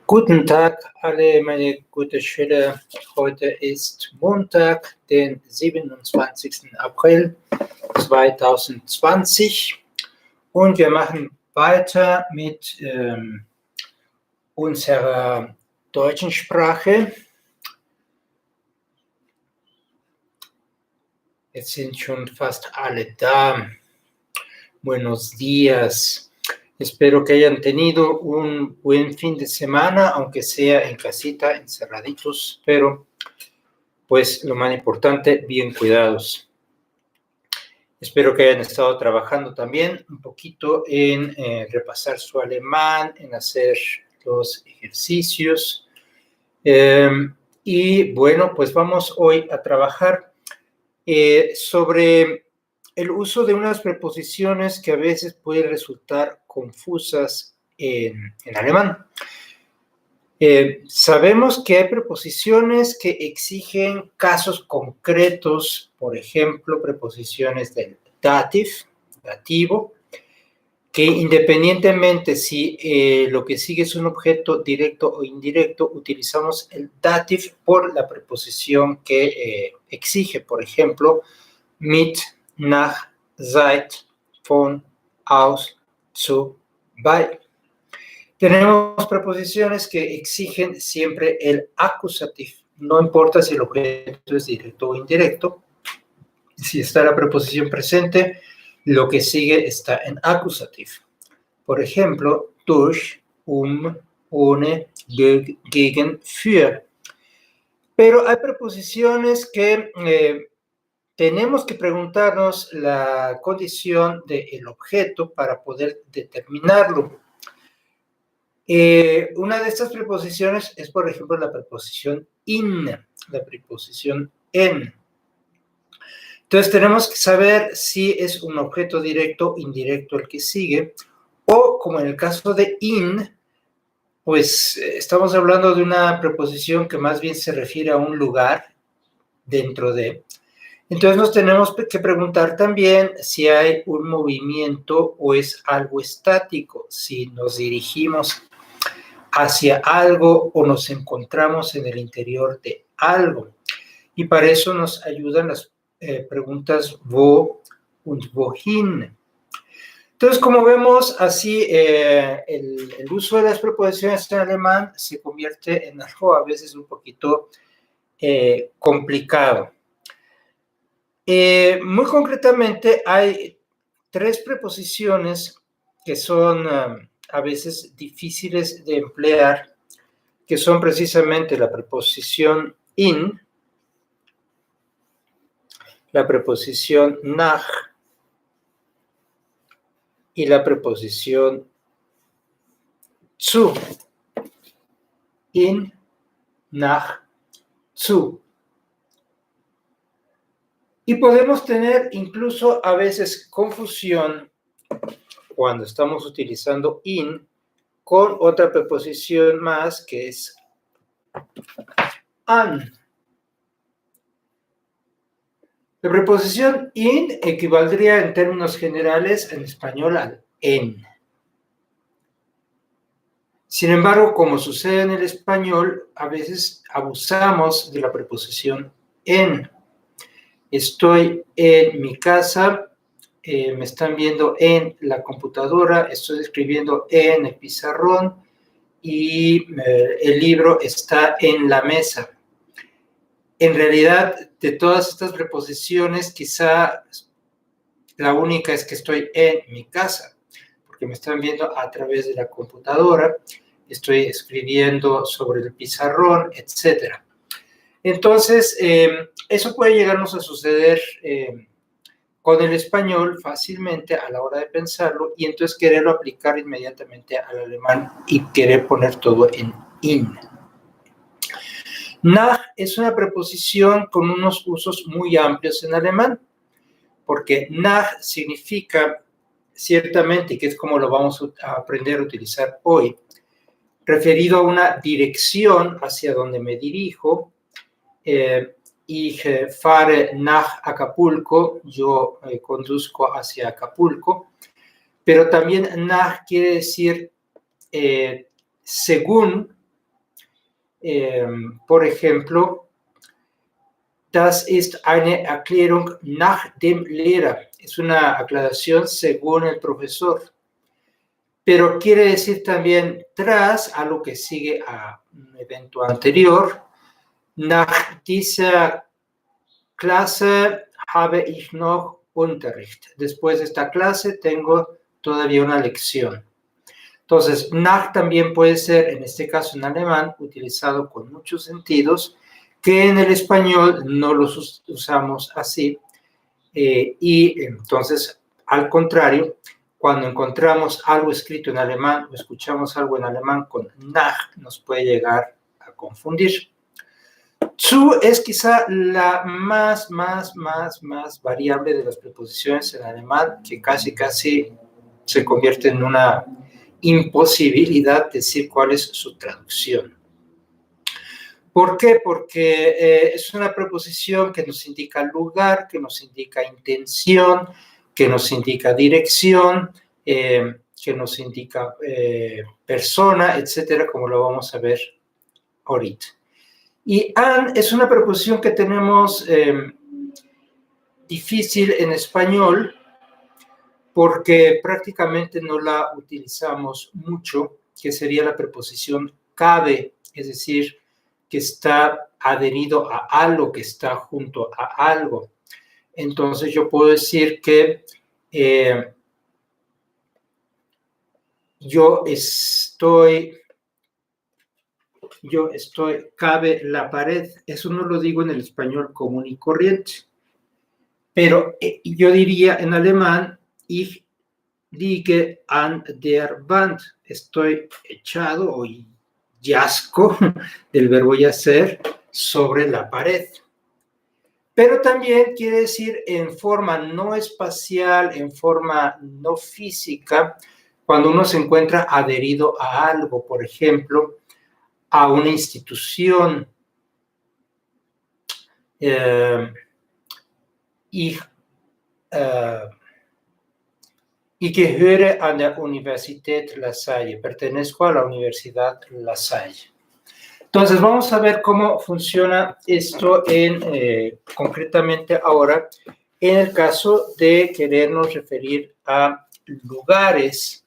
Guten Tag, alle meine guten Schüler. Heute ist Montag, den 27. April 2020 und wir machen weiter mit unserer deutschen Sprache. Jetzt sind schon fast alle da. Buenos días. Espero que hayan tenido un buen fin de semana, aunque sea en casita, encerraditos, pero pues lo más importante, bien cuidados. Espero que hayan estado trabajando también un poquito en repasar su alemán, en hacer los ejercicios. Y bueno, pues vamos hoy a trabajar sobre el uso de unas preposiciones que a veces pueden resultar confusas en alemán. Sabemos que hay preposiciones que exigen casos concretos, por ejemplo, preposiciones del dativ, dativo, que independientemente si lo que sigue es un objeto directo o indirecto, utilizamos el dativ por la preposición que exige, por ejemplo, mit, nach, seit, von, aus, zu, bei. Tenemos preposiciones que exigen siempre el acusativo. No importa si el objeto es directo o indirecto. Si está la preposición presente, lo que sigue está en acusativo. Por ejemplo, durch, ohne, gegen, für. Pero hay preposiciones que tenemos que preguntarnos la condición del objeto para poder determinarlo. Una de estas preposiciones es, por ejemplo, la preposición in, la preposición en. Entonces, tenemos que saber si es un objeto directo o indirecto el que sigue, o como en el caso de in, pues estamos hablando de una preposición que más bien se refiere a un lugar dentro de. Entonces nos tenemos que preguntar también si hay un movimiento o es algo estático, si nos dirigimos hacia algo o nos encontramos en el interior de algo. Y para eso nos ayudan las preguntas wo und wohin. Entonces, como vemos, así el uso de las preposiciones en alemán se convierte en algo a veces un poquito complicado. Muy concretamente, hay tres preposiciones que son a veces difíciles de emplear, que son precisamente la preposición in, la preposición nach y la preposición zu. In, nach, zu. Y podemos tener incluso a veces confusión cuando estamos utilizando in con otra preposición más que es an. La preposición in equivaldría en términos generales en español al en. Sin embargo, como sucede en el español, a veces abusamos de la preposición en. Estoy en mi casa, me están viendo en la computadora, estoy escribiendo en el pizarrón y el libro está en la mesa. En realidad, de todas estas preposiciones, quizá la única es que estoy en mi casa, porque me están viendo a través de la computadora, estoy escribiendo sobre el pizarrón, etc. Entonces, eso puede llegarnos a suceder con el español fácilmente a la hora de pensarlo y entonces quererlo aplicar inmediatamente al alemán y querer poner todo en in. Nach es una preposición con unos usos muy amplios en alemán, porque nach significa ciertamente, que es como lo vamos a aprender a utilizar hoy, referido a una dirección hacia donde me dirijo. Ich fahre nach Acapulco, yo conduzco hacia Acapulco. pero también nach quiere decir según, por ejemplo, das ist eine Erklärung nach dem Lehrer. Es una aclaración según el profesor. Pero quiere decir también tras a lo que sigue a un evento anterior. Nach dieser Klasse habe ich noch Unterricht. Después de esta clase tengo todavía una lección. Entonces, nach también puede ser, en este caso en alemán, utilizado con muchos sentidos, que en el español no los usamos así. Y entonces, al contrario, cuando encontramos algo escrito en alemán o escuchamos algo en alemán con nach, nos puede llegar a confundir. Zu es quizá la más variable de las preposiciones en alemán, que casi se convierte en una imposibilidad decir cuál es su traducción. ¿Por qué? Porque es una preposición que nos indica lugar, que nos indica intención, que nos indica dirección, que nos indica persona, etcétera, como lo vamos a ver ahorita. Y an es una preposición que tenemos difícil en español porque prácticamente no la utilizamos mucho, que sería la preposición cabe, es decir, que está adherido a algo, que está junto a algo. Entonces yo puedo decir que yo estoy, cabe la pared. Eso no lo digo en el español común y corriente. Pero yo diría en alemán, ich liege an der Wand. Estoy echado o yazco, del verbo yacer, sobre la pared. Pero también quiere decir en forma no espacial, en forma no física, cuando uno se encuentra adherido a algo, por ejemplo, a una institución. Ich gehöre an der Universität La Salle. Pertenezco a la Universidad La Salle. Entonces, vamos a ver cómo funciona esto concretamente ahora en el caso de querernos referir a lugares,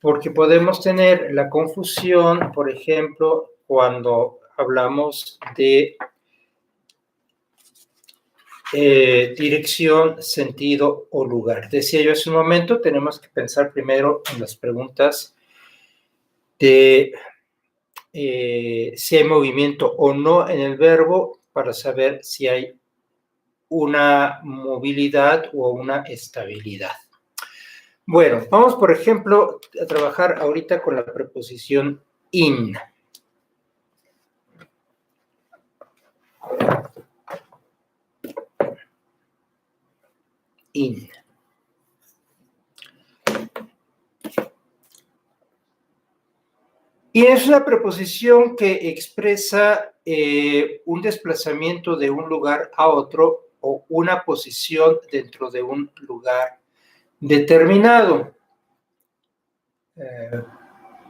porque podemos tener la confusión, por ejemplo, cuando hablamos de dirección, sentido o lugar. Decía yo hace un momento, tenemos que pensar primero en las preguntas de si hay movimiento o no en el verbo para saber si hay una movilidad o una estabilidad. Bueno, vamos, por ejemplo, a trabajar ahorita con la preposición in. In. Y es una preposición que expresa un desplazamiento de un lugar a otro o una posición dentro de un lugar determinado.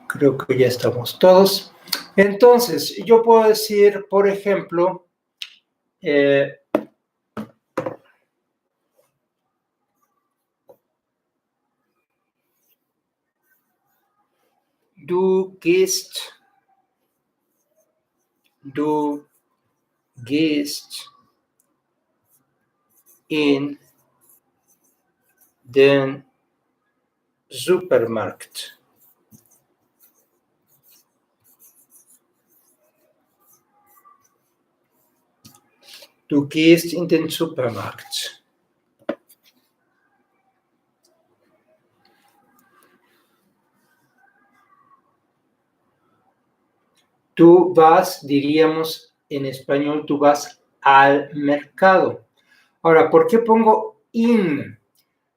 Creo que ya estamos todos. Entonces, yo puedo decir, por ejemplo, du gehst in den Supermarkt. Du gehst in den Supermarkt. Tú vas, diríamos en español, tú vas al mercado. Ahora, ¿por qué pongo in?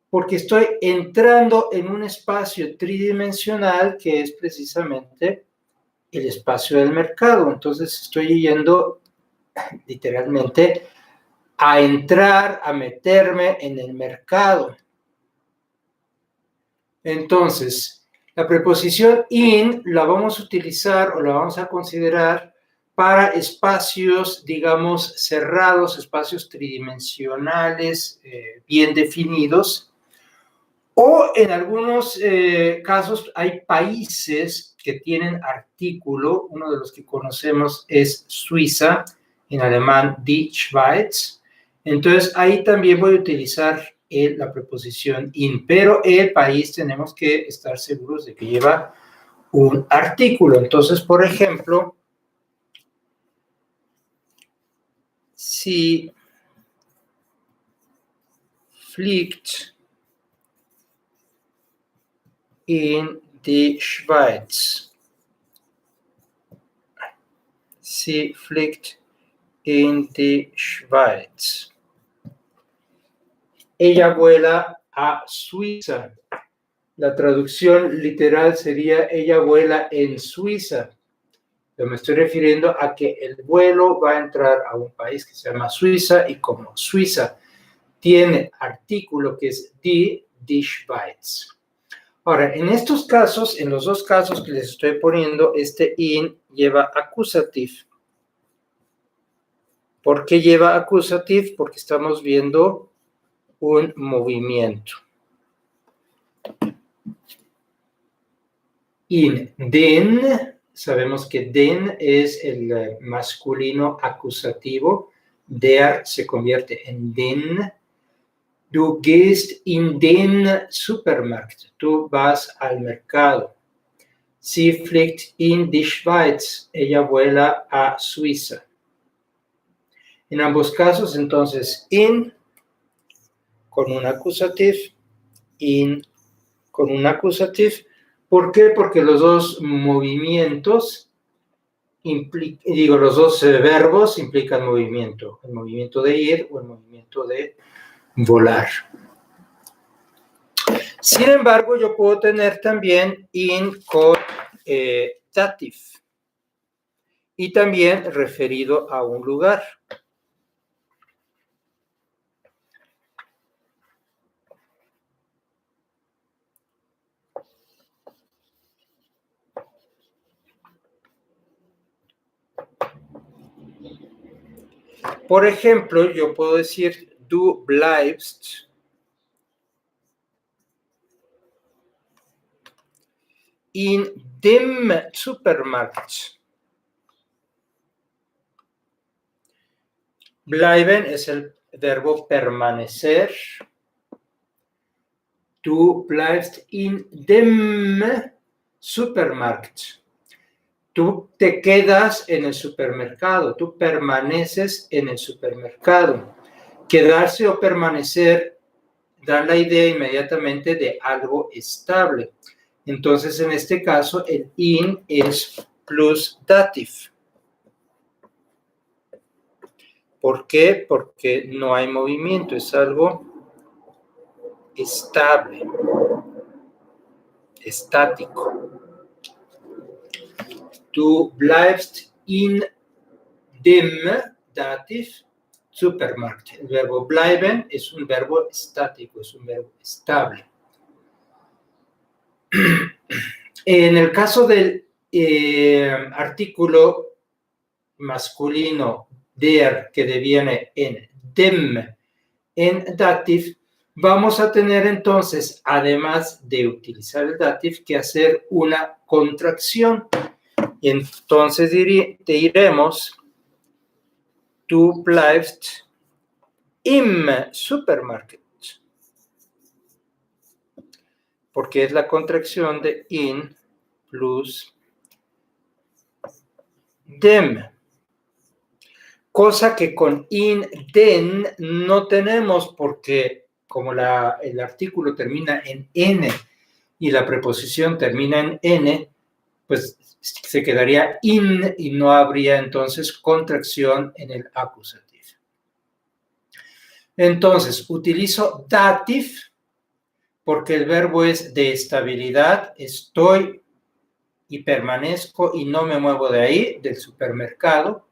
Porque estoy entrando en un espacio tridimensional que es precisamente el espacio del mercado. Entonces estoy yendo literalmente a entrar, a meterme en el mercado. Entonces, la preposición in la vamos a utilizar o la vamos a considerar para espacios, digamos, cerrados, espacios tridimensionales bien definidos. O en algunos casos hay países que tienen artículo. Uno de los que conocemos es Suiza, en alemán die Schweiz. Entonces, ahí también voy a utilizar la preposición in, pero el país tenemos que estar seguros de que lleva un artículo. Entonces, por ejemplo, si fliegt in die Schweiz. Sie fliegt in die Schweiz. Ella vuela a Suiza. La traducción literal sería ella vuela en Suiza. Yo me estoy refiriendo a que el vuelo va a entrar a un país que se llama Suiza y como Suiza tiene artículo que es die Schweiz. Ahora, en estos casos, en los dos casos que les estoy poniendo, este in lleva acusativo. ¿Por qué lleva acusativo? Porque estamos viendo un movimiento. In den, sabemos que den es el masculino acusativo. Der se convierte en den. Du gehst in den Supermarkt. Tú vas al mercado. Sie fliegt in die Schweiz. Ella vuela a Suiza. En ambos casos, entonces, in con un acusativo, in con un acusativo. ¿Por qué? Porque los dos movimientos, los dos verbos implican movimiento. El movimiento de ir o el movimiento de volar. Sin embargo, yo puedo tener también in con dative y también referido a un lugar. Por ejemplo, yo puedo decir du bleibst in dem Supermarkt. Bleiben es el verbo permanecer. Du bleibst in dem Supermarkt. Tú te quedas en el supermercado, tú permaneces en el supermercado. Quedarse o permanecer da la idea inmediatamente de algo estable. Entonces, en este caso, el in es plus dative. ¿Por qué? Porque no hay movimiento, es algo estable, estático. Du bleibst in dem Dativ Supermarkt. El verbo bleiben es un verbo estático, es un verbo estable. En el caso del artículo masculino der, que deviene en dem, en dativ, vamos a tener entonces, además de utilizar el dativ, que hacer una contracción. Y entonces te diremos, du bleibst im Supermarkt. Porque es la contracción de in plus dem. Cosa que con in den no tenemos porque como el artículo termina en n y la preposición termina en n, pues se quedaría in y no habría entonces contracción en el acusativo. Entonces, utilizo dative porque el verbo es de estabilidad, estoy y permanezco y no me muevo de ahí, del supermercado.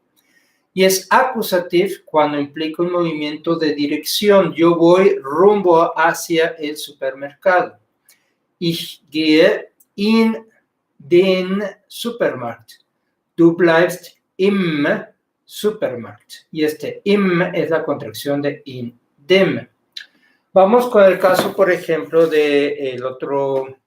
Y es acusativo cuando implica un movimiento de dirección. Yo voy rumbo hacia el supermercado. Ich gehe in den Supermarkt. Du bleibst im Supermarkt. Y este im es la contracción de in dem. Vamos con el caso, por ejemplo, del otro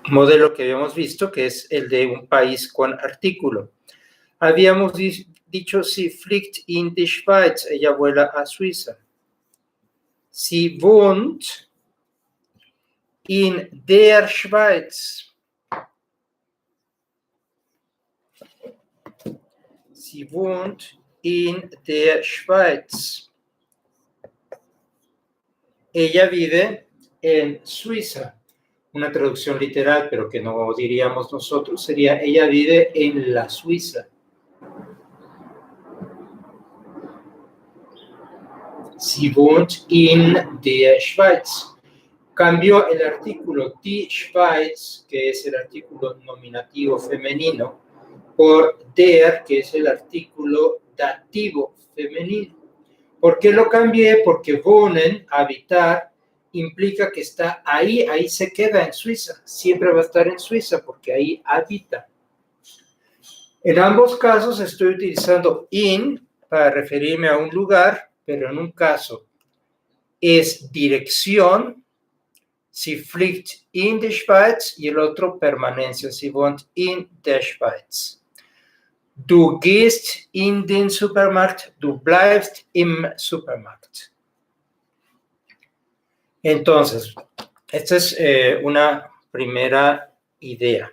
modelo que habíamos visto, que es el de un país con artículo. Habíamos dicho, sie fliegt in die Schweiz, ella vuela a Suiza. Sie wohnt in der Schweiz. Sie wohnt in der Schweiz. Ella vive en Suiza. Una traducción literal, pero que no diríamos nosotros, sería ella vive en la Suiza. Sie wohnt in der Schweiz. Cambió el artículo die Schweiz, que es el artículo nominativo femenino, por der, que es el artículo dativo femenino. ¿Por qué lo cambié? Porque wohnen, habitar, implica que está ahí se queda en Suiza. Siempre va a estar en Suiza porque ahí habita. En ambos casos estoy utilizando in para referirme a un lugar, pero en un caso es dirección, sie fliegt in die Schweiz, y el otro permanencia, sie wohnt in der Schweiz. Du gehst in den Supermarkt, du bleibst im Supermarkt. Entonces, esta es una primera idea.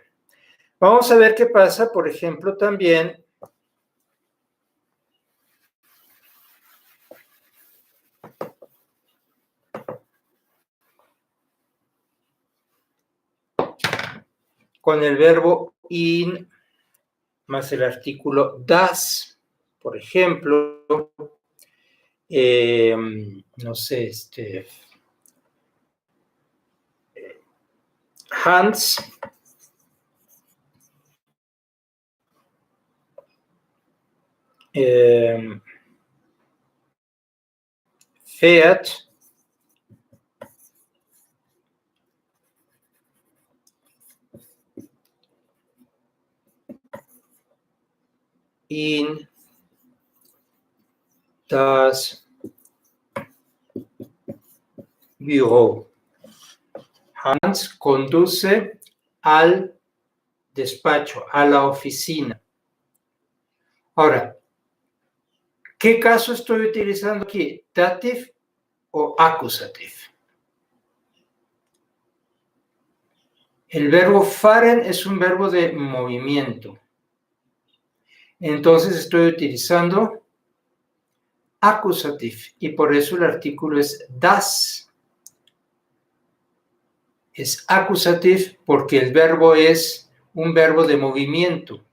Vamos a ver qué pasa, por ejemplo, también con el verbo in más el artículo das. Por ejemplo, no sé, Hans fährt in das Büro. Hans conduce al despacho, a la oficina. Ahora, ¿qué caso estoy utilizando aquí? ¿Dative o accusative? El verbo fahren es un verbo de movimiento. Entonces estoy utilizando accusative y por eso el artículo es das. Es accusative porque el verbo es un verbo de movimiento.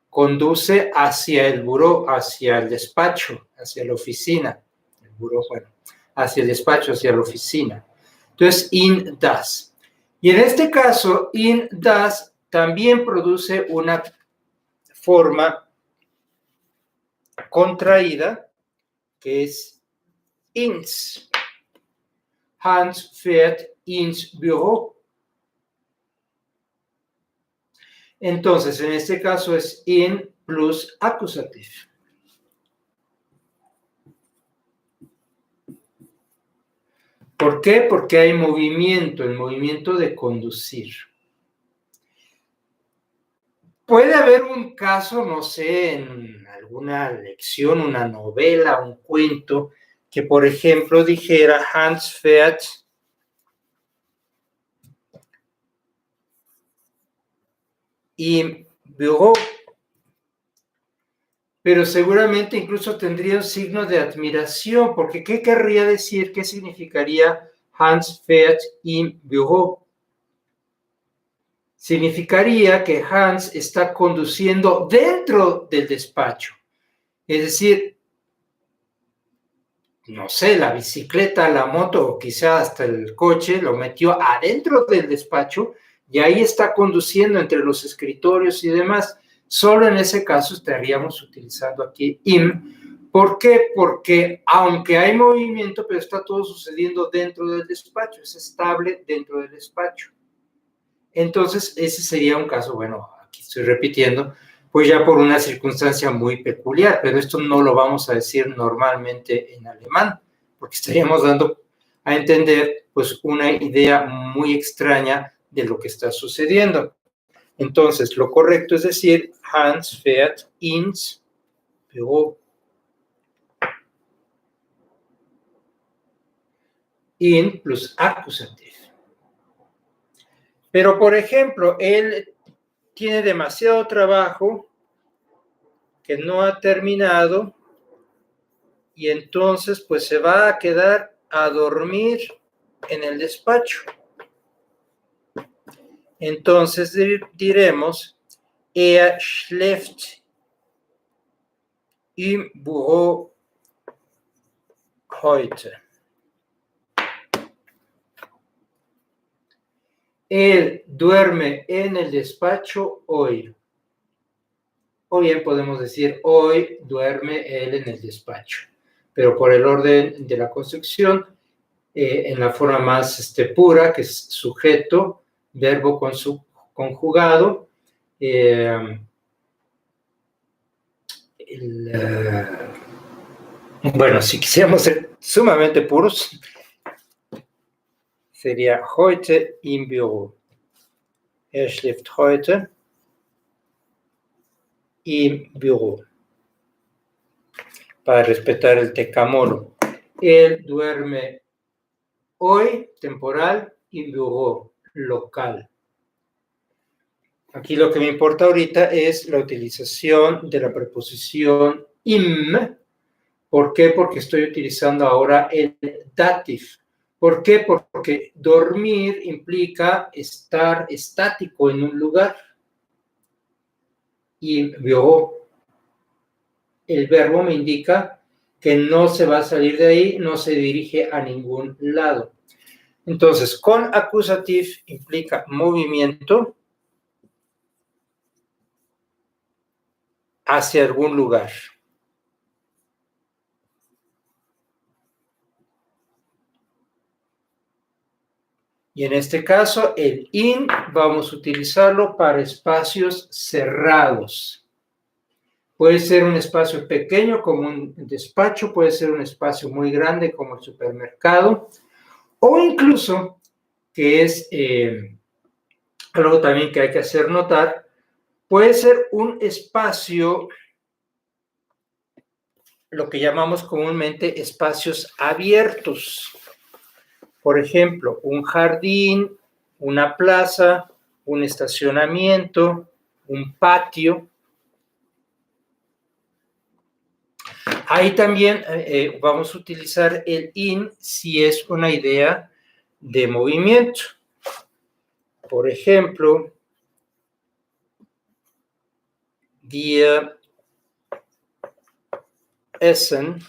Conduce hacia el buró, hacia el despacho, hacia la oficina. El buró, bueno, hacia el despacho, hacia la oficina. Entonces, in das. Y en este caso, in das también produce una forma contraída, que es ins. Hans fährt ins Büro. Entonces, en este caso es in plus accusative. ¿Por qué? Porque hay movimiento, el movimiento de conducir. Puede haber un caso, no sé, en alguna lección, una novela, un cuento, que por ejemplo dijera Hans fährt im Büro, pero seguramente incluso tendría un signo de admiración, porque ¿qué querría decir? ¿Qué significaría Hans fährt im Büro? Significaría que Hans está conduciendo dentro del despacho. Es decir, no sé, la bicicleta, la moto o quizá hasta el coche lo metió adentro del despacho y ahí está conduciendo entre los escritorios y demás. Solo en ese caso estaríamos utilizando aquí im ¿Por qué? Porque aunque hay movimiento, pero está todo sucediendo dentro del despacho, es estable dentro del despacho. Entonces, ese sería un caso, bueno, aquí estoy repitiendo, pues ya por una circunstancia muy peculiar, pero esto no lo vamos a decir normalmente en alemán, porque estaríamos dando a entender, pues, una idea muy extraña de lo que está sucediendo. Entonces, lo correcto es decir, Hans fährt ins Büro. In plus accusative. Pero, por ejemplo, él tiene demasiado trabajo que no ha terminado y entonces pues se va a quedar a dormir en el despacho. Entonces diremos, er schläft im Büro heute. Él duerme en el despacho hoy. O bien podemos decir, hoy duerme él en el despacho. Pero por el orden de la construcción, en la forma más pura, que es sujeto, verbo con su conjugado. Bueno, si quisiéramos ser sumamente puros, sería heute im Büro. Er schläft heute im Büro. Para respetar el tecamolo. Él duerme hoy, temporal, im Büro, local. Aquí lo que me importa ahorita es la utilización de la preposición im. ¿Por qué? Porque estoy utilizando ahora el dative. ¿Por qué? Porque dormir implica estar estático en un lugar. Y Büro, el verbo me indica que no se va a salir de ahí, no se dirige a ningún lado. Entonces, con accusative implica movimiento hacia algún lugar. Y en este caso, el in vamos a utilizarlo para espacios cerrados. Puede ser un espacio pequeño como un despacho, puede ser un espacio muy grande como el supermercado, o incluso, que es algo también que hay que hacer notar, puede ser un espacio, lo que llamamos comúnmente espacios abiertos. Por ejemplo, un jardín, una plaza, un estacionamiento, un patio. Ahí también vamos a utilizar el in si es una idea de movimiento. Por ejemplo, wir essen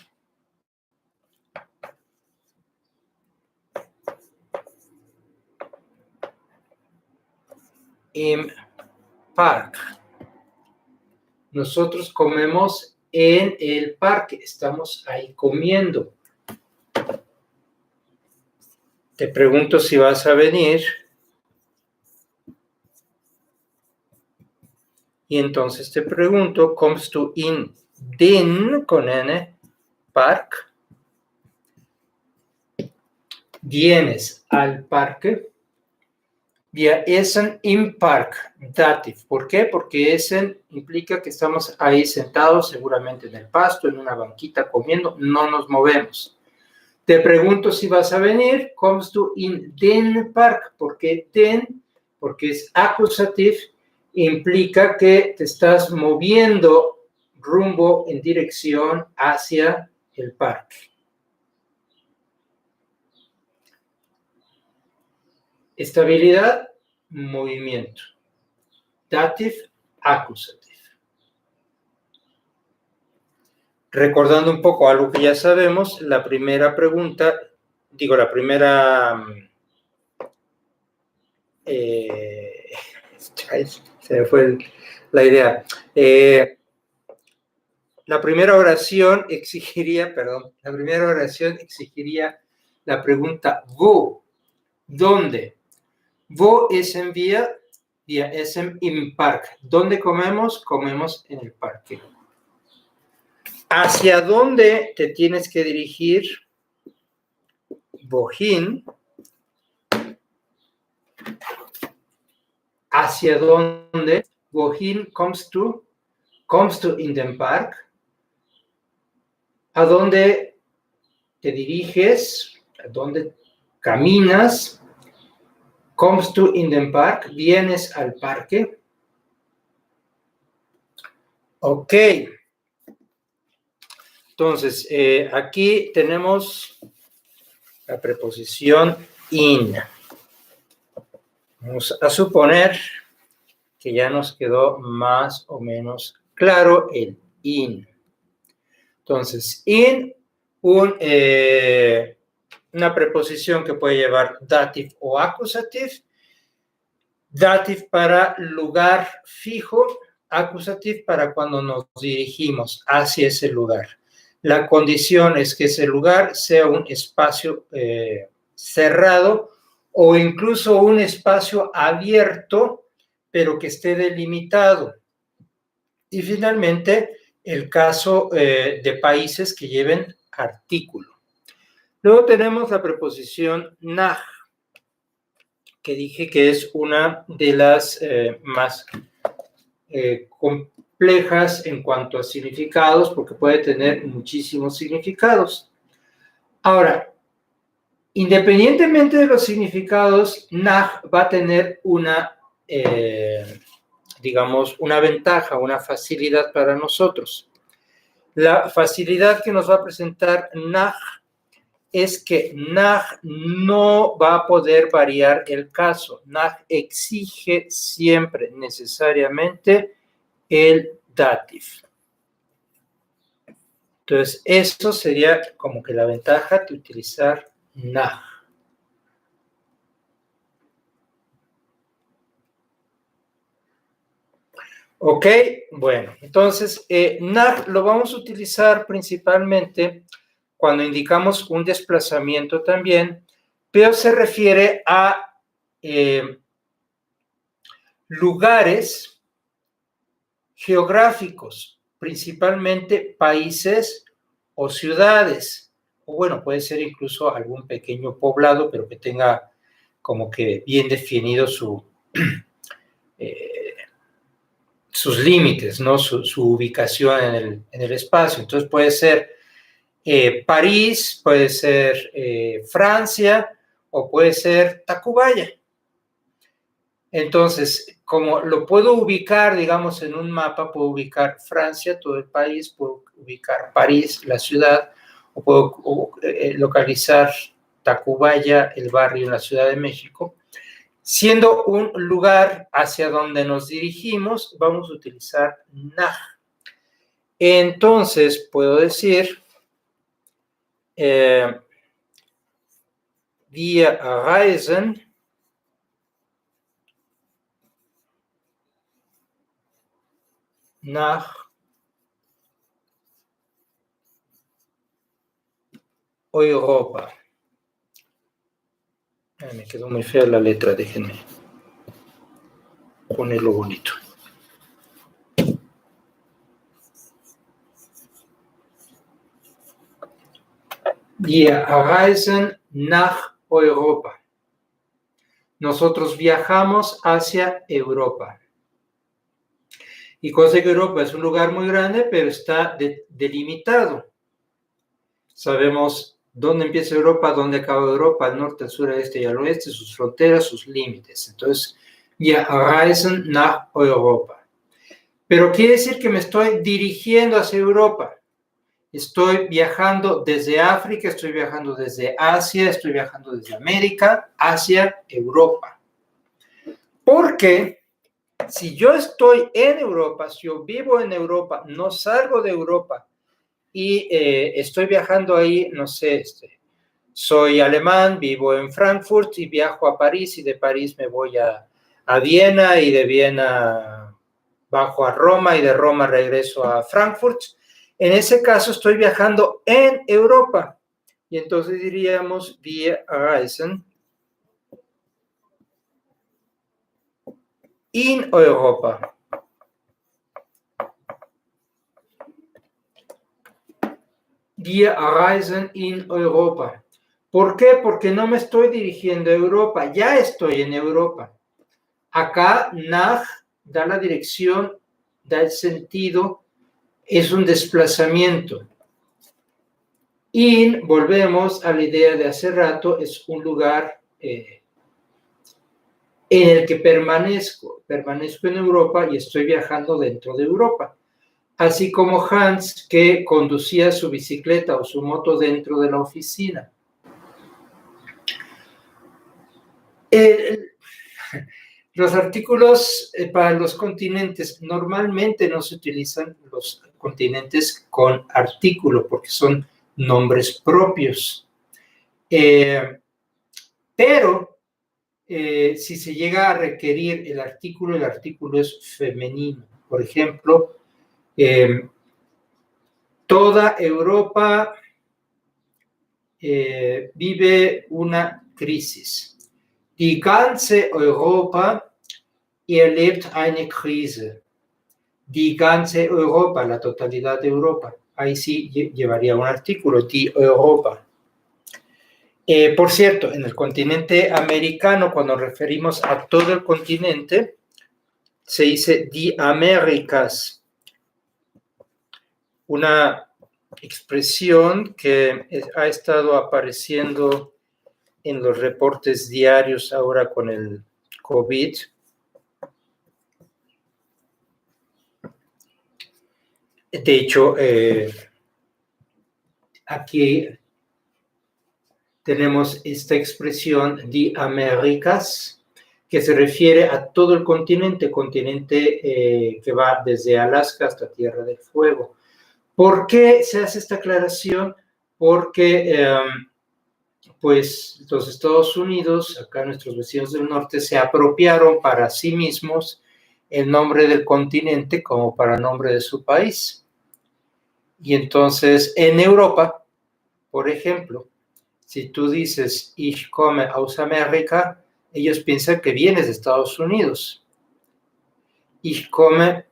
im Park. Nosotros comemos en el parque, estamos ahí comiendo. Te pregunto si vas a venir. Y entonces te pregunto, ¿kommst du in den, con N, Park? ¿Vienes al parque? Wir essen im Park, dative. ¿Por qué? Porque essen implica que estamos ahí sentados, seguramente en el pasto, en una banquita comiendo, no nos movemos. Te pregunto si vas a venir, ¿kommst du in den Park? ¿Por qué den? Porque es accusative, implica que te estás moviendo rumbo en dirección hacia el parque. Estabilidad, movimiento. Dative, accusative. Recordando un poco algo que ya sabemos, la primera pregunta, la primera... se me fue la idea. la primera oración exigiría la pregunta wo, ¿dónde? Wo essen wir? Wir essen im Park. ¿Dónde comemos? Comemos en el parque. ¿Hacia dónde te tienes que dirigir? Wohin. ¿Hacia dónde? Wohin kommst du? Kommst du in den Park? ¿A dónde te diriges? ¿A dónde caminas? Kommst du in den Park? ¿Vienes al parque? Ok. Entonces, aquí tenemos la preposición in. Vamos a suponer que ya nos quedó más o menos claro el in. Entonces, in, una preposición que puede llevar dative o accusative. Dative para lugar fijo, accusative para cuando nos dirigimos hacia ese lugar. La condición es que ese lugar sea un espacio cerrado o incluso un espacio abierto, pero que esté delimitado. Y finalmente, el caso de países que lleven artículo. Luego tenemos la preposición nach, que dije que es una de las más complejas en cuanto a significados, porque puede tener muchísimos significados. Ahora, independientemente de los significados, nach va a tener una, digamos, una ventaja, una facilidad para nosotros. La facilidad que nos va a presentar nach es que nach no va a poder variar el caso. Nach exige siempre necesariamente el dative. Entonces, eso sería como que la ventaja de utilizar nach. Ok, bueno, entonces nach lo vamos a utilizar principalmente cuando indicamos un desplazamiento también, pero se refiere a lugares geográficos, principalmente países o ciudades, o bueno, puede ser incluso algún pequeño poblado, pero que tenga como que bien definido sus límites, ¿no? Su ubicación en el espacio. Entonces puede ser París, puede ser Francia o puede ser Tacubaya. Entonces, como lo puedo ubicar, digamos, en un mapa, puedo ubicar Francia, todo el país, puedo ubicar París, la ciudad, o puedo localizar Tacubaya, el barrio en la Ciudad de México. Siendo un lugar hacia donde nos dirigimos, vamos a utilizar nach. Entonces, puedo decir, wir reisen nach Europa. Me quedó muy fea la letra, déjenme ponerlo bonito. Wir reisen nach Europa. Nosotros viajamos hacia Europa. Y cosa que Europa es un lugar muy grande, pero está delimitado. Sabemos dónde empieza Europa, dónde acaba Europa, al norte, al sur, al este y al oeste, sus fronteras, sus límites. Entonces, wir reisen nach Europa. Pero quiere decir que me estoy dirigiendo hacia Europa. Estoy viajando desde África, estoy viajando desde Asia, estoy viajando desde América hacia Europa. Porque si yo estoy en Europa, si yo vivo en Europa, no salgo de Europa y estoy viajando ahí, no sé, soy alemán, vivo en Frankfurt y viajo a París y de París me voy a Viena y de Viena bajo a Roma y de Roma regreso a Frankfurt. En ese caso estoy viajando en Europa. Y entonces diríamos wir reisen in Europa. Wir reisen in Europa. ¿Por qué? Porque no me estoy dirigiendo a Europa, ya estoy en Europa. Acá, nach da la dirección, da el sentido, es un desplazamiento. In, volvemos a la idea de hace rato, es un lugar en el que permanezco en Europa y estoy viajando dentro de Europa. Así como Hans, que conducía su bicicleta o su moto dentro de la oficina. Los artículos para los continentes, normalmente no se utilizan los continentes con artículo porque son nombres propios. Pero si se llega a requerir el artículo es femenino. Por ejemplo, toda Europa vive una crisis. Die ganze Europa erlebt eine Krise. Die ganze Europa, la totalidad de Europa. Ahí sí llevaría un artículo, die Europa. Por cierto, en el continente americano, cuando referimos a todo el continente, se dice die Américas. Una expresión que ha estado apareciendo en los reportes diarios ahora con el COVID. De hecho, aquí tenemos esta expresión de Américas, que se refiere a todo el continente que va desde Alaska hasta Tierra del Fuego. ¿Por qué se hace esta aclaración? Porque pues los Estados Unidos, acá nuestros vecinos del norte, se apropiaron para sí mismos el nombre del continente como para nombre de su país. Y entonces, en Europa, por ejemplo, si tú dices, ich komme aus Amerika, ellos piensan que vienes de Estados Unidos. Ich komme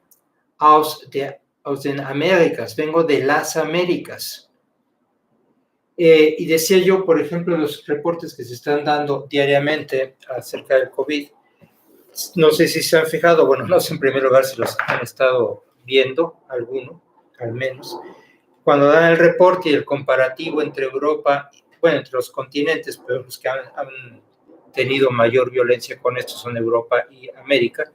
aus den Américas, vengo de las Américas. Y decía yo, por ejemplo, los reportes que se están dando diariamente acerca del COVID, no sé si se han fijado, bueno, no sé en primer lugar si los han estado viendo, alguno, al menos, cuando dan el reporte y el comparativo entre Europa, bueno, entre los continentes, pero los que han tenido mayor violencia con esto son Europa y América,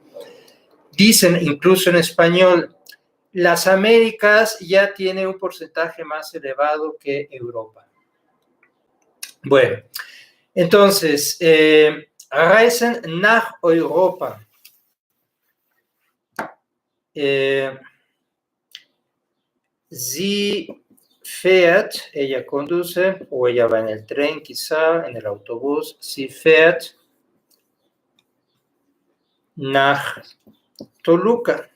dicen incluso en español, las Américas ya tienen un porcentaje más elevado que Europa. Bueno, entonces, reisen nach Europa. Sie fährt, ella conduce, o ella va en el tren quizá, en el autobús. Sie fährt nach Toluca.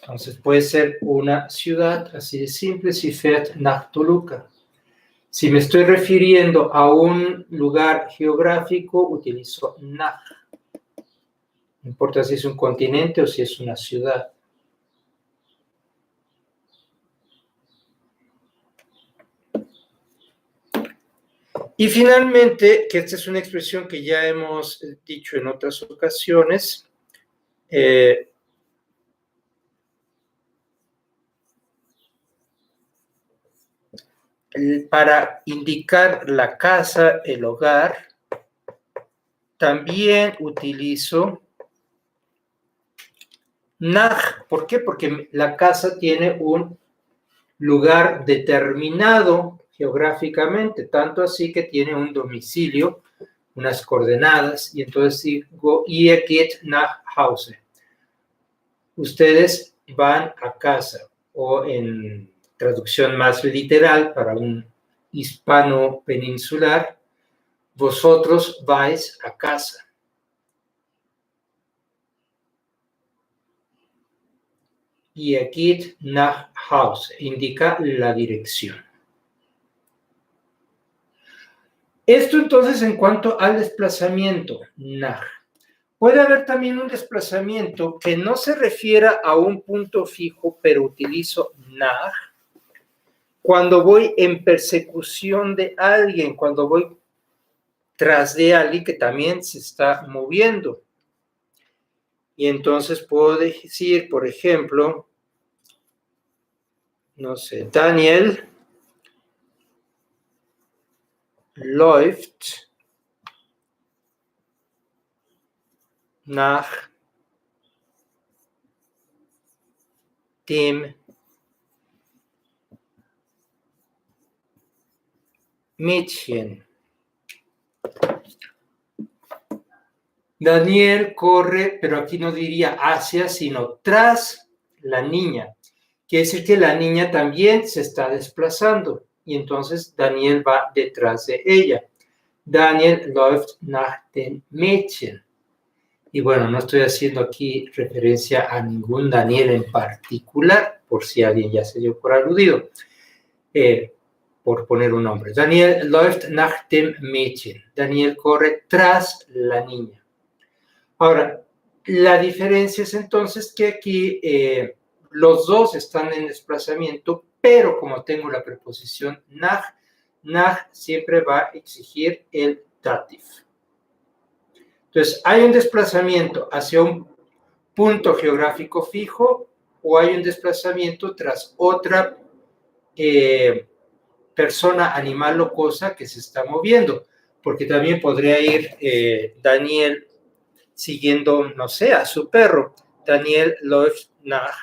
Entonces puede ser una ciudad, así de simple, Sie fährt nach Toluca. Si me estoy refiriendo a un lugar geográfico, utilizo nach. No importa si es un continente o si es una ciudad. Y finalmente, que esta es una expresión que ya hemos dicho en otras ocasiones, para indicar la casa, el hogar, también utilizo nach. ¿Por qué? Porque la casa tiene un lugar determinado geográficamente, tanto así que tiene un domicilio, unas coordenadas, y entonces digo, ihr geht nach Hause. Ustedes van a casa, o en traducción más literal para un hispano peninsular, vosotros vais a casa. Er geht nach Hause. Indica la dirección. Esto entonces en cuanto al desplazamiento, nach. Puede haber también un desplazamiento que no se refiera a un punto fijo, pero utilizo nach cuando voy en persecución de alguien, cuando voy tras de alguien que también se está moviendo. Y entonces puedo decir, por ejemplo, no sé, Daniel läuft nach dem Mädchen. Daniel corre, pero aquí no diría hacia, sino tras la niña. Quiere decir que la niña también se está desplazando y entonces Daniel va detrás de ella. Daniel läuft nach dem Mädchen. Y bueno, no estoy haciendo aquí referencia a ningún Daniel en particular, por si alguien ya se dio por aludido, por poner un nombre. Daniel läuft nach dem Mädchen. Daniel corre tras la niña. Ahora, la diferencia es entonces que aquí los dos están en desplazamiento, pero como tengo la preposición nach, nach siempre va a exigir el dativ. Entonces, hay un desplazamiento hacia un punto geográfico fijo o hay un desplazamiento tras otra persona, animal o cosa que se está moviendo, porque también podría ir Daniel siguiendo, no sé, a su perro. Daniel läuft nach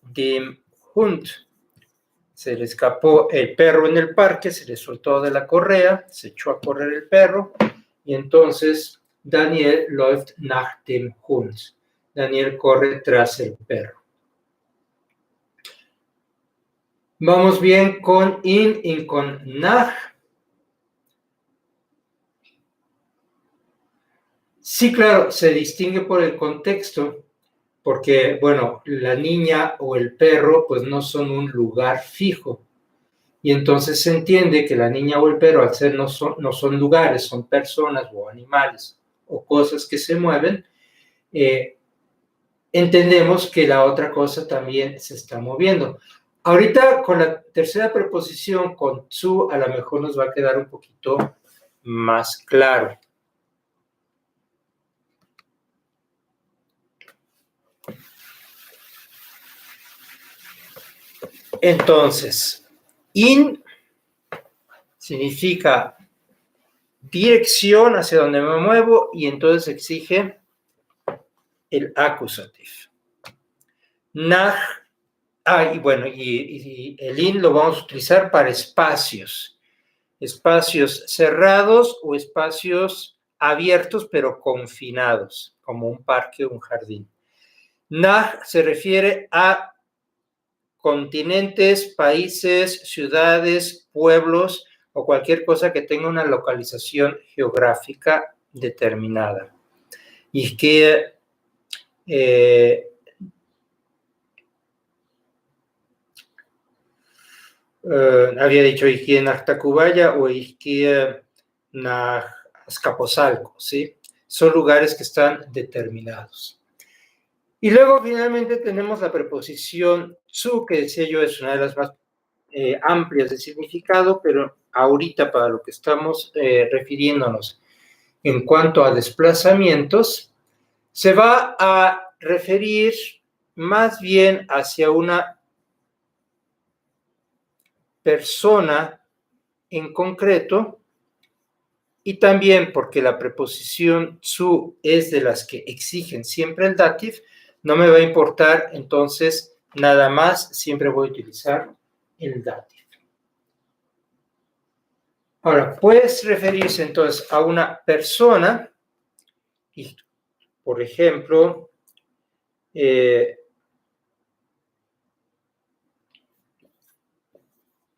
dem Hund. Se le escapó el perro en el parque, se le soltó de la correa, se echó a correr el perro y entonces Daniel läuft nach dem Hund. Daniel corre tras el perro. Vamos bien con in y con nach. Sí, claro, se distingue por el contexto, porque, bueno, la niña o el perro pues no son un lugar fijo. Y entonces se entiende que la niña o el perro, al ser no son lugares, son personas o animales o cosas que se mueven, entendemos que la otra cosa también se está moviendo. Ahorita con la tercera preposición, con zu, a lo mejor nos va a quedar un poquito más claro. Entonces, in significa dirección hacia donde me muevo y entonces exige el acusativo. Nach, y bueno, y el in lo vamos a utilizar para espacios cerrados o espacios abiertos pero confinados, como un parque o un jardín. Nach se refiere a continentes, países, ciudades, pueblos o cualquier cosa que tenga una localización geográfica determinada. Y que había dicho Ixquía nach Tacubaya o Ixquía nach Azcapotzalco, ¿sí? Son lugares que están determinados. Y luego finalmente tenemos la preposición zu, que decía yo es una de las más amplias de significado, pero ahorita para lo que estamos refiriéndonos en cuanto a desplazamientos, se va a referir más bien hacia una persona en concreto y también porque la preposición zu es de las que exigen siempre el dativ, no me va a importar entonces nada más, siempre voy a utilizar el dativ. Ahora, puedes referirse entonces a una persona y, por ejemplo,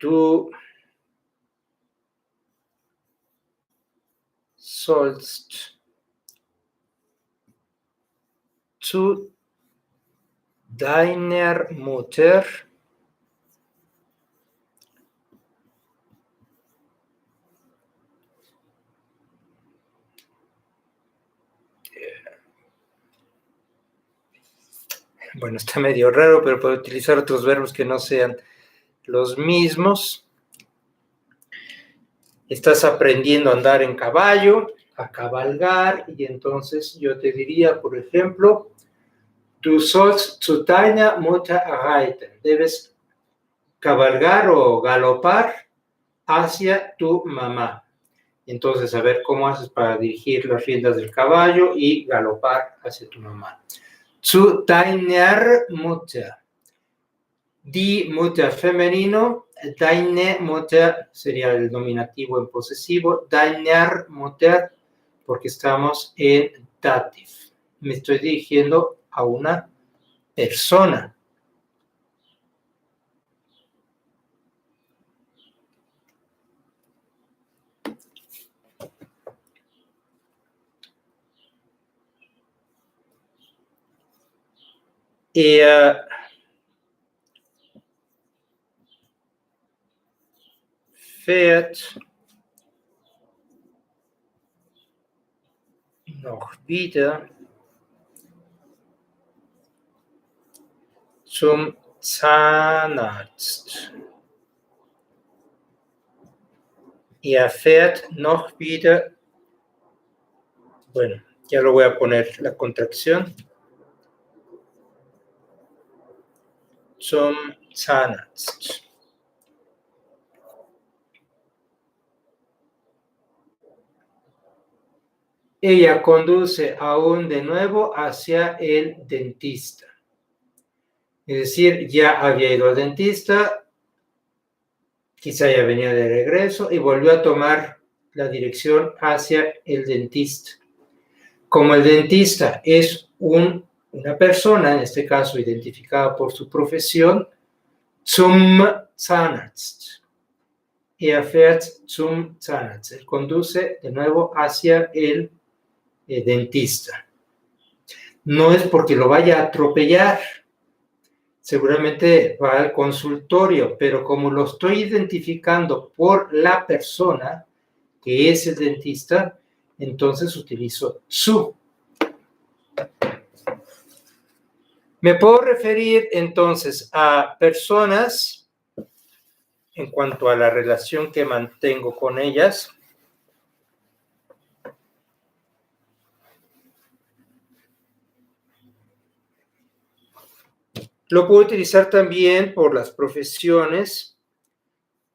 du sollst zu deiner Mutter bueno, está medio raro, pero puedo utilizar otros verbos que no sean los mismos. Estás aprendiendo a andar en caballo, a cabalgar, y entonces yo te diría, por ejemplo, du sollst zu deiner Mutter reiten. Debes cabalgar o galopar hacia tu mamá. Entonces, a ver cómo haces para dirigir las riendas del caballo y galopar hacia tu mamá. Zu deiner Mutter. Die Mutter femenino, deine Mutter sería el nominativo en posesivo, deiner Mutter porque estamos en dativ. Me estoy dirigiendo a una persona. Fährt noch wieder zum Zahnarzt. Er fährt noch wieder, bueno, ya lo voy a poner la contracción, zum Zahnarzt. Ella conduce aún de nuevo hacia el dentista. Es decir, ya había ido al dentista, quizá ya venía de regreso y volvió a tomar la dirección hacia el dentista. Como el dentista es una persona, en este caso identificada por su profesión, zum Zahnarzt. Er fährt zum Zahnarzt. Él conduce de nuevo hacia el dentista. No es porque lo vaya a atropellar, seguramente va al consultorio, pero como lo estoy identificando por la persona que es el dentista, entonces utilizo su. Me puedo referir entonces a personas en cuanto a la relación que mantengo con ellas. Lo puedo utilizar también por las profesiones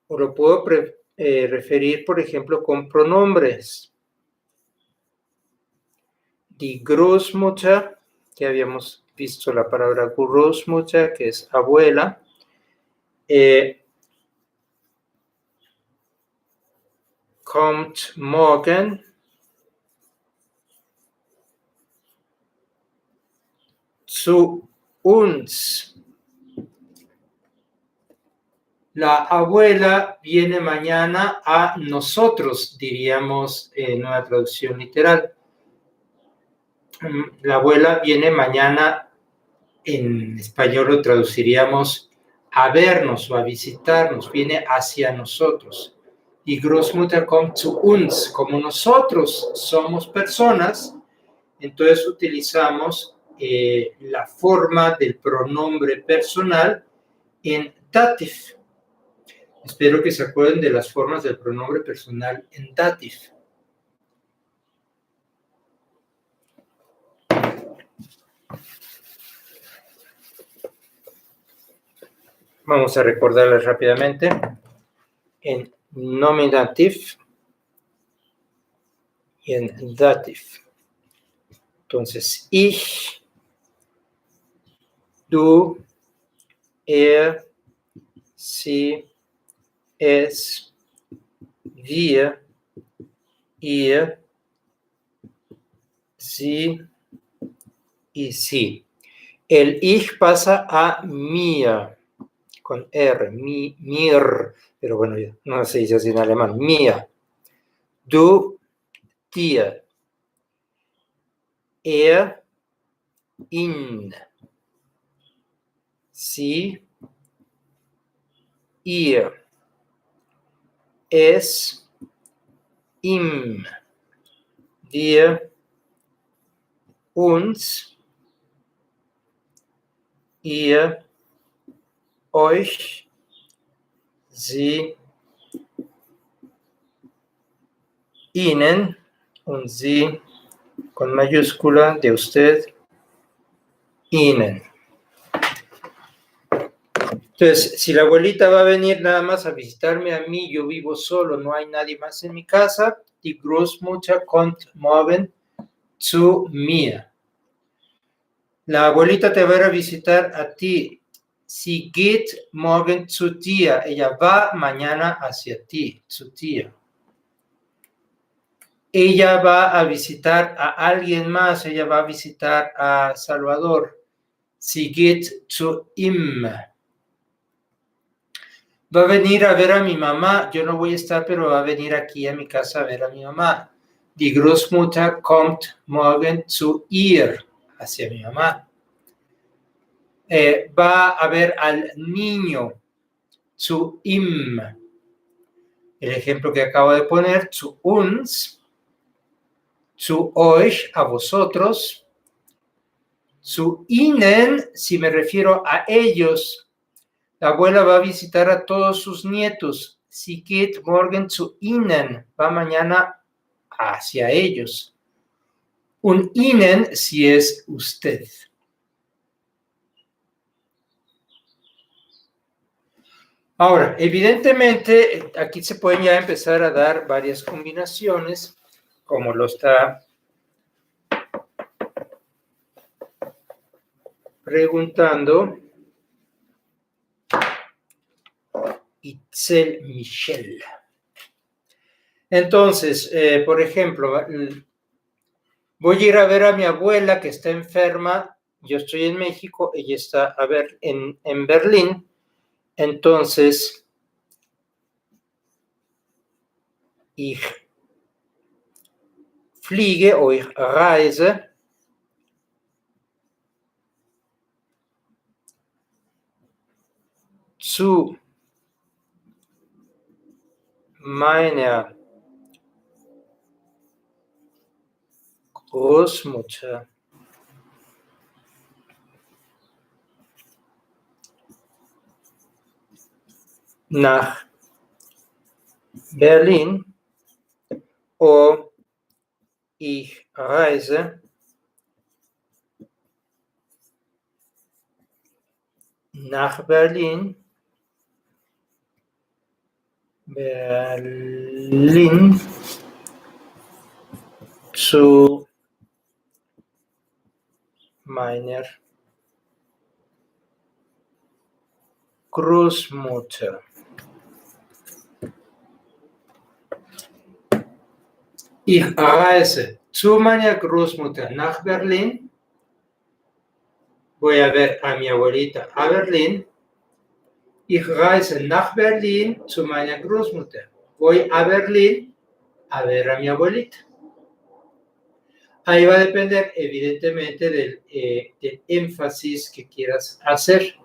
o lo puedo referir, por ejemplo, con pronombres. Die Großmutter, que habíamos visto la palabra Großmutter, que es abuela. Kommt morgen. Zu uns. La abuela viene mañana a nosotros, diríamos en una traducción literal. La abuela viene mañana, en español lo traduciríamos a vernos o a visitarnos, viene hacia nosotros. Die Großmutter kommt zu uns. Como nosotros somos personas, entonces utilizamos la forma del pronombre personal en dativ. Espero que se acuerden de las formas del pronombre personal en dativ. Vamos a recordarlas rápidamente. En nominativ y en dativ. Entonces, ich, du, er, sie, es, wir, ihr, sie y sie. El ich pasa a mir, con R, mir, pero bueno, no se dice así en alemán, mir. Du, dir. Er, in, sie, ihr, es, ihm, wir, uns, ihr, euch, sie, ihnen und sie con mayúscula de usted, ihnen. Entonces, si la abuelita va a venir nada más a visitarme a mí, yo vivo solo, no hay nadie más en mi casa, die Großmutter kommt morgen zu mir. La abuelita te va a ir a visitar a ti. Sie geht morgen zu dir. Ella va mañana hacia ti, zu dir. Ella va a visitar a alguien más. Ella va a visitar a Salvador. Sie geht zu ihm. Va a venir a ver a mi mamá. Yo no voy a estar, pero va a venir aquí a mi casa a ver a mi mamá. Die Großmutter kommt morgen zu ihr. Hacia mi mamá. Va a ver al niño, zu ihm. El ejemplo que acabo de poner, zu uns, zu euch, a vosotros, zu ihnen, si me refiero a ellos. La abuela va a visitar a todos sus nietos. Sie geht morgen zu ihnen, va mañana hacia ellos. Un ihnen si es usted. Ahora, evidentemente, aquí se pueden ya empezar a dar varias combinaciones, como lo está preguntando Itzel Michel. Entonces, por ejemplo, voy a ir a ver a mi abuela que está enferma. Yo estoy en México, ella está en Berlín. Entonces, ich fliege o ich reise zu meiner Großmutter nach Berlin o ich reise nach Berlin zu meiner Großmutter. Ich reise zu meiner Großmutter nach Berlin. Voy a ver a mi abuelita a Berlín. Ich reise nach Berlin zu meiner Großmutter. Voy a Berlín a ver a mi abuelita. Ahí va a depender, evidentemente, del énfasis que quieras hacer.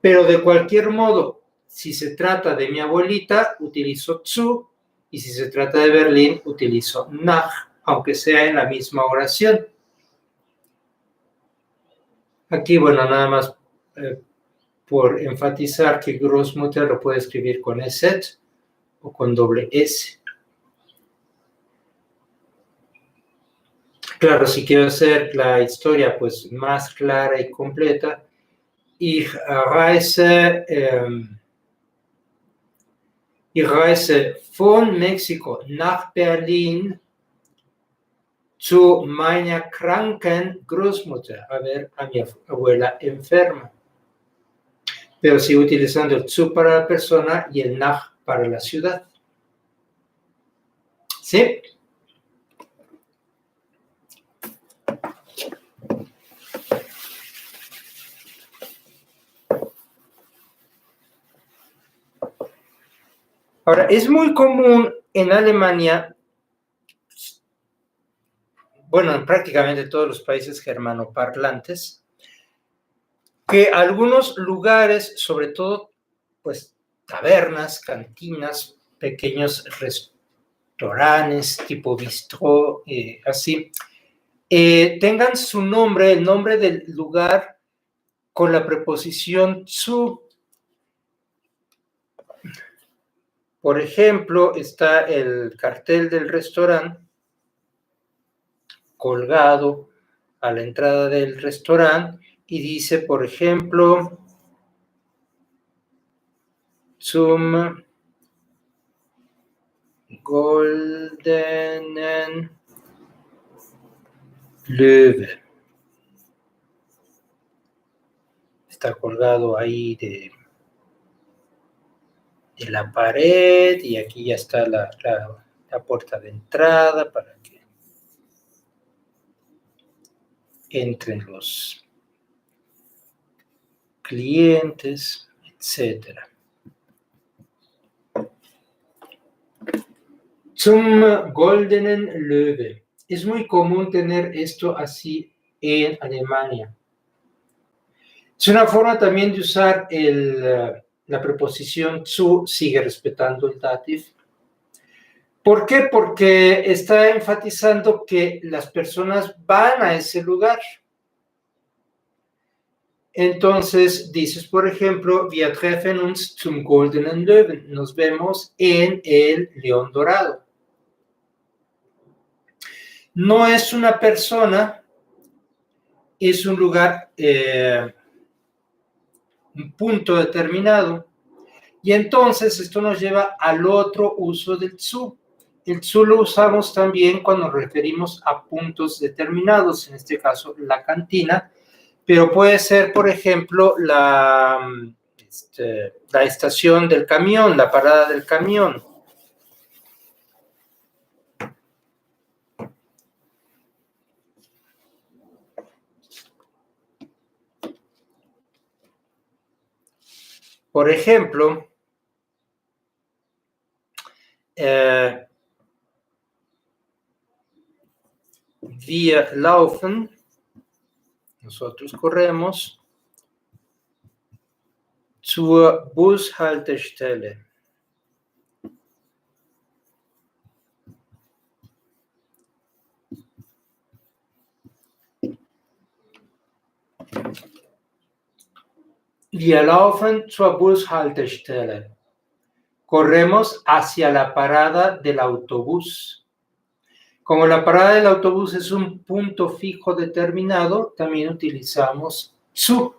Pero de cualquier modo, si se trata de mi abuelita, utilizo zu, y si se trata de Berlín, utilizo nach, aunque sea en la misma oración. Aquí, bueno, nada más por enfatizar que Großmutter lo puede escribir con EZ o con doble S. Claro, si quiero hacer la historia pues más clara y completa, ich reise von México nach Berlin zu meiner kranken Großmutter, a ver a mi abuela enferma. Pero sigo utilizando el zu para la persona y el nach para la ciudad. ¿Sí? Ahora, es muy común en Alemania bueno, en prácticamente todos los países germanoparlantes, que algunos lugares, sobre todo, pues, tabernas, cantinas, pequeños restaurantes, tipo bistró, así, tengan su nombre, el nombre del lugar, con la preposición zu. Por ejemplo, está el cartel del restaurante colgado a la entrada del restaurante y dice, por ejemplo, zum Goldenen Löwe. Está colgado ahí de la pared y aquí ya está la puerta de entrada para que entren los clientes, etcétera. Zum Goldenen Löwe. Es muy común tener esto así en Alemania. Es una forma también de usar la preposición zu, sigue respetando el dativ. ¿Por qué? Porque está enfatizando que las personas van a ese lugar. Entonces dices, por ejemplo, wir treffen uns zum Goldenen Löwen. Nos vemos en el León Dorado. No es una persona, es un lugar, un punto determinado. Y entonces esto nos lleva al otro uso del zu. El zu lo usamos también cuando nos referimos a puntos determinados, en este caso la cantina, pero puede ser, por ejemplo, la estación del camión, la parada del camión. Por ejemplo, wir laufen, nosotros corremos, zur Bushaltestelle. Wir laufen zur Bushaltestelle. Corremos hacia la parada del autobús. Como la parada del autobús es un punto fijo determinado, también utilizamos zu.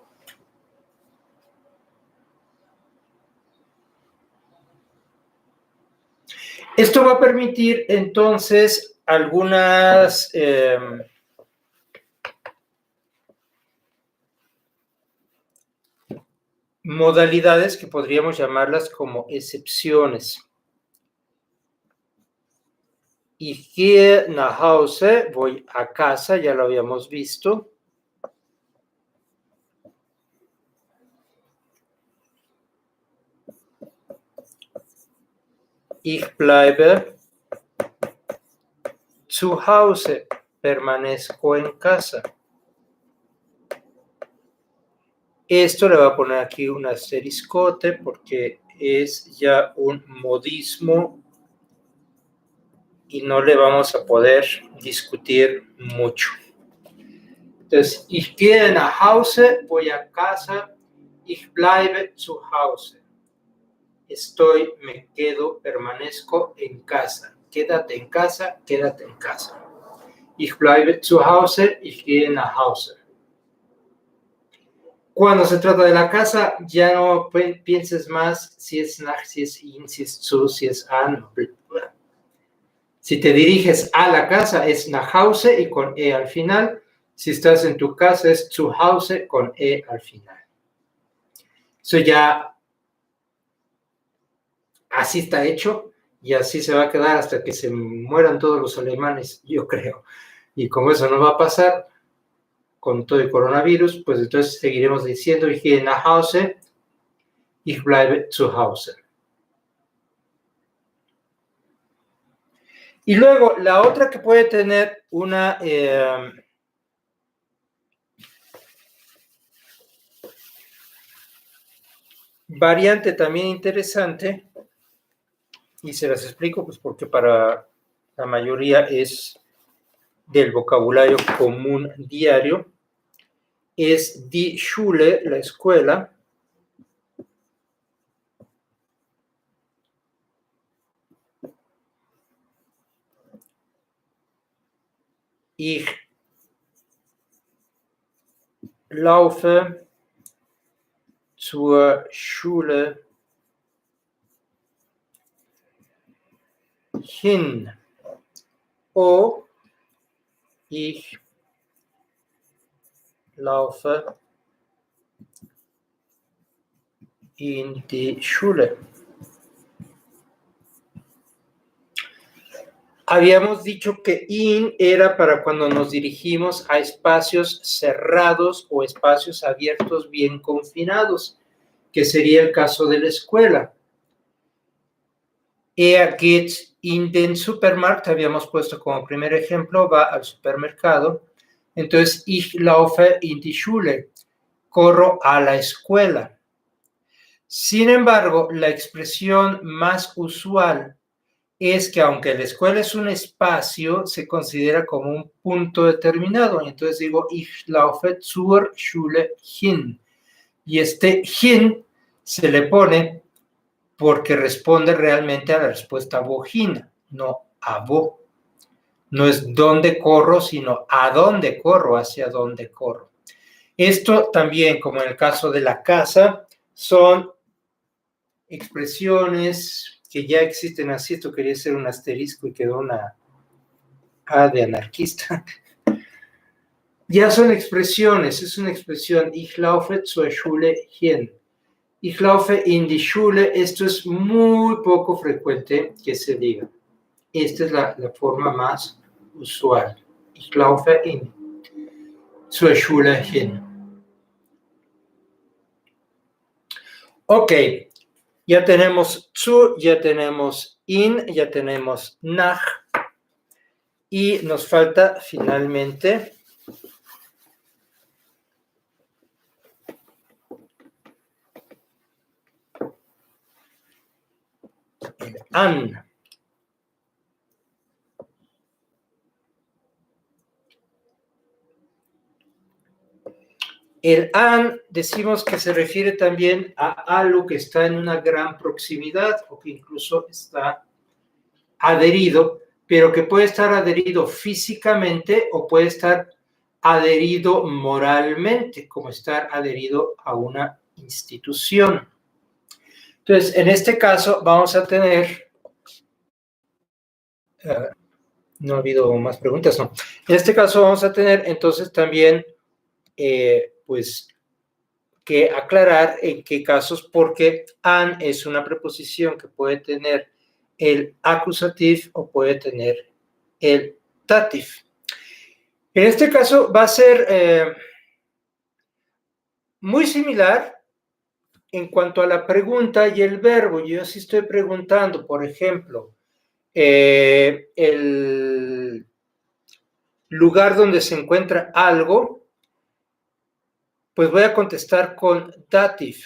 Esto va a permitir entonces algunas modalidades que podríamos llamarlas como excepciones. Ich gehe nach Hause, voy a casa, ya lo habíamos visto. Ich bleibe zu Hause, permanezco en casa. Esto le va a poner aquí un asteriscote porque es ya un modismo y no le vamos a poder discutir mucho. Entonces, ich gehe nach Hause, voy a casa, ich bleibe zu Hause. Estoy, me quedo, permanezco en casa. Quédate en casa, quédate en casa. Ich bleibe zu Hause, ich gehe nach Hause. Cuando se trata de la casa, ya no pienses más si es nach, si es in, si es zu, si es an. Si te diriges a la casa, es nach Hause y con e al final. Si estás en tu casa, es zu Hause con e al final. Eso ya así está hecho y así se va a quedar hasta que se mueran todos los alemanes, yo creo. Y como eso no va a pasar con todo el coronavirus, pues entonces seguiremos diciendo, ich gehe nach Hause, ich bleibe zu Hause. Y luego, la otra que puede tener una variante también interesante, y se las explico pues porque para la mayoría es del vocabulario común diario, es die Schule, la escuela. Ich laufe zur Schule hin. O ich laufe in die Schule. Habíamos dicho que in era para cuando nos dirigimos a espacios cerrados o espacios abiertos bien confinados, que sería el caso de la escuela. Geht in den Supermarkt, habíamos puesto como primer ejemplo, va al supermercado. Entonces, ich laufe in die Schule, corro a la escuela. Sin embargo, la expresión más usual es que aunque la escuela es un espacio, se considera como un punto determinado. Entonces digo, ich laufe zur Schule hin. Y este hin se le pone porque responde realmente a la respuesta wohin, no a wo. No es dónde corro, sino a dónde corro, hacia dónde corro. Esto también, como en el caso de la casa, son expresiones que ya existen así. Esto quería ser un asterisco y quedó una A de anarquista. Ya son expresiones, es una expresión, ich laufe zur Schule hin. Ich laufe in die Schule, esto es muy poco frecuente que se diga. Esta es la forma más usual. Ich laufe in zur Schule hin. Ok, ya tenemos zu, ya tenemos in, ya tenemos nach. Y nos falta finalmente el an. El an decimos que se refiere también a algo que está en una gran proximidad o que incluso está adherido, pero que puede estar adherido físicamente o puede estar adherido moralmente, como estar adherido a una institución. Entonces, en este caso vamos a tener... no ha habido más preguntas, ¿no? En este caso vamos a tener entonces también, pues, que aclarar en qué casos, porque an es una preposición que puede tener el acusativo o puede tener el dative. En este caso va a ser muy similar en cuanto a la pregunta y el verbo. Yo sí estoy preguntando, por ejemplo, el lugar donde se encuentra algo, pues voy a contestar con dative.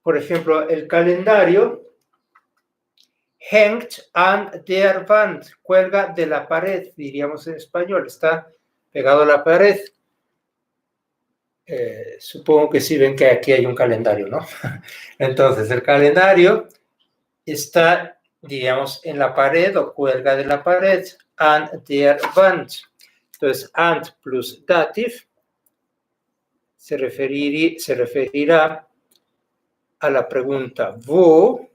Por ejemplo, el calendario hängt an der Wand, cuelga de la pared, diríamos en español, está pegado a la pared. Supongo que sí ven que aquí hay un calendario, ¿no? Entonces, el calendario está, digamos, en la pared o cuelga de la pared, an der Wand. Entonces, an plus dative se referirá a la pregunta wo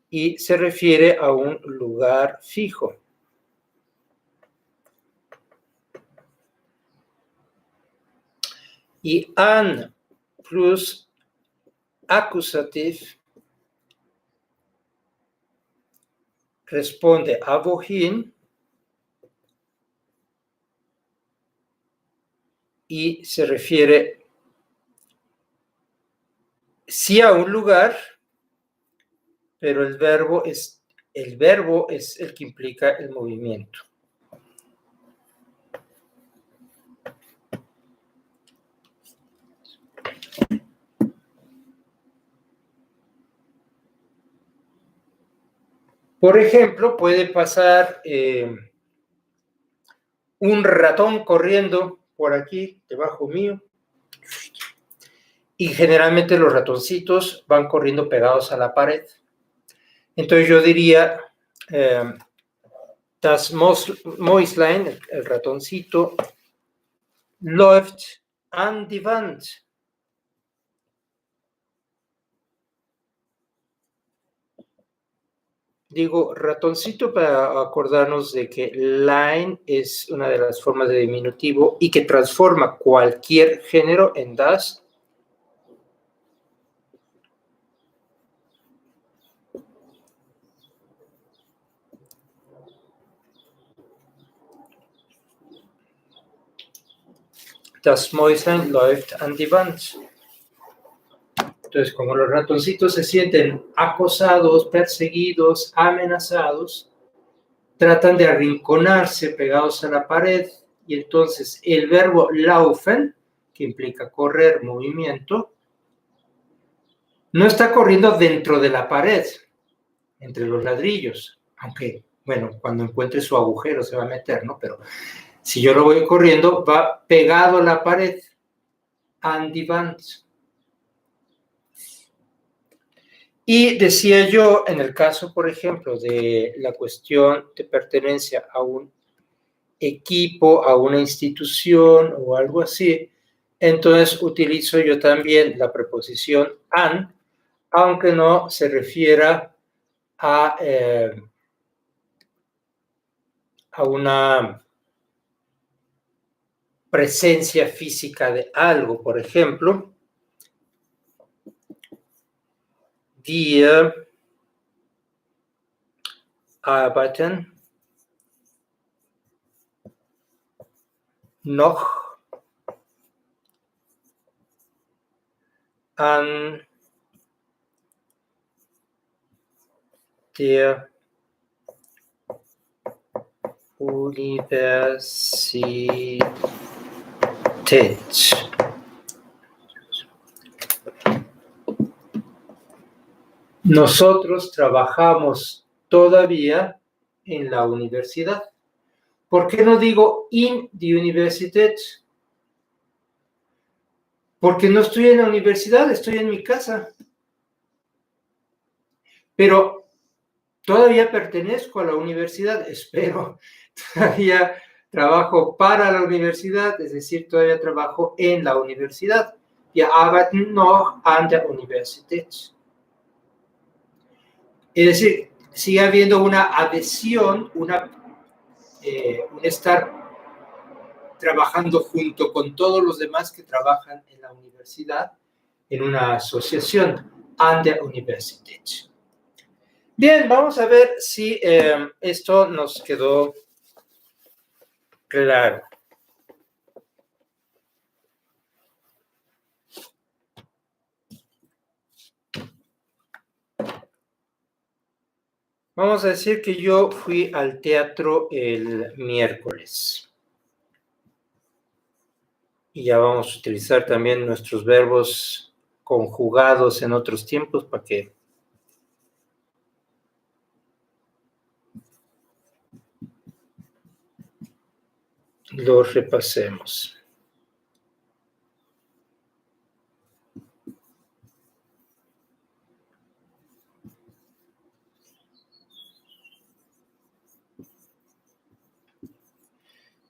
y se refiere a un lugar fijo. Y an plus accusative responde a wohin y se refiere sí a un lugar, pero el verbo el verbo es el que implica el movimiento. Por ejemplo, puede pasar un ratón corriendo por aquí, debajo mío, y generalmente los ratoncitos van corriendo pegados a la pared. Entonces yo diría, das Mäuslein, el ratoncito, läuft an die Wand. Digo ratoncito para acordarnos de que Lein es una de las formas de diminutivo y que transforma cualquier género en das. Das Mäuschen läuft an die Wand. Entonces, como los ratoncitos se sienten acosados, perseguidos, amenazados, tratan de arrinconarse pegados a la pared y entonces el verbo laufen, que implica correr, movimiento, no está corriendo dentro de la pared, entre los ladrillos, aunque, bueno, cuando encuentre su agujero se va a meter, ¿no? Pero si yo lo voy corriendo, va pegado a la pared, an die Wand. Y decía yo, en el caso, por ejemplo, de la cuestión de pertenencia a un equipo, a una institución o algo así, entonces utilizo yo también la preposición an, aunque no se refiera a una presencia física de algo. Por ejemplo, wir arbeiten noch an der Universität. Nosotros trabajamos todavía en la universidad. ¿Por qué no digo in die Universität? Porque no estoy en la universidad, estoy en mi casa. Pero todavía pertenezco a la universidad, espero. Todavía trabajo para la universidad, es decir, todavía trabajo en la universidad. Wir arbeiten noch an der Universität. Es decir, sigue habiendo una adhesión, un estar trabajando junto con todos los demás que trabajan en la universidad, en una asociación, an der Universität. Bien, vamos a ver si esto nos quedó claro. Vamos a decir que yo fui al teatro el miércoles. Y ya vamos a utilizar también nuestros verbos conjugados en otros tiempos para que los repasemos.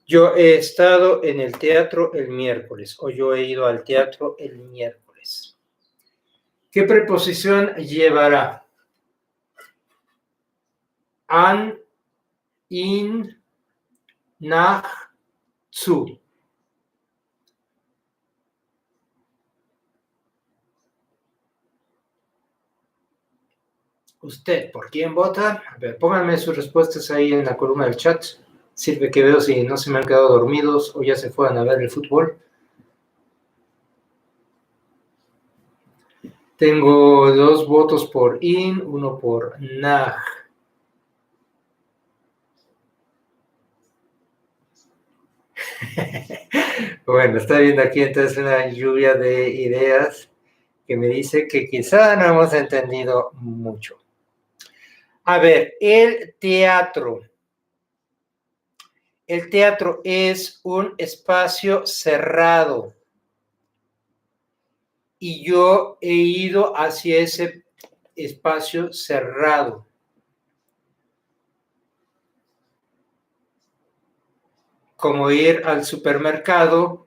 Yo he estado en el teatro el miércoles, o yo he ido al teatro el miércoles. ¿Qué preposición llevará? An, in, nach, zu. ¿Usted por quién vota? A ver, pónganme sus respuestas ahí en la columna del chat. Sirve que veo si no se me han quedado dormidos o ya se fueron a ver el fútbol. Tengo 2 votos por in, 1 por nach. Bueno, está viendo aquí entonces una lluvia de ideas que me dice que quizá no hemos entendido mucho. A ver, el teatro. El teatro es un espacio cerrado y yo he ido hacia ese espacio cerrado. Como ir al supermercado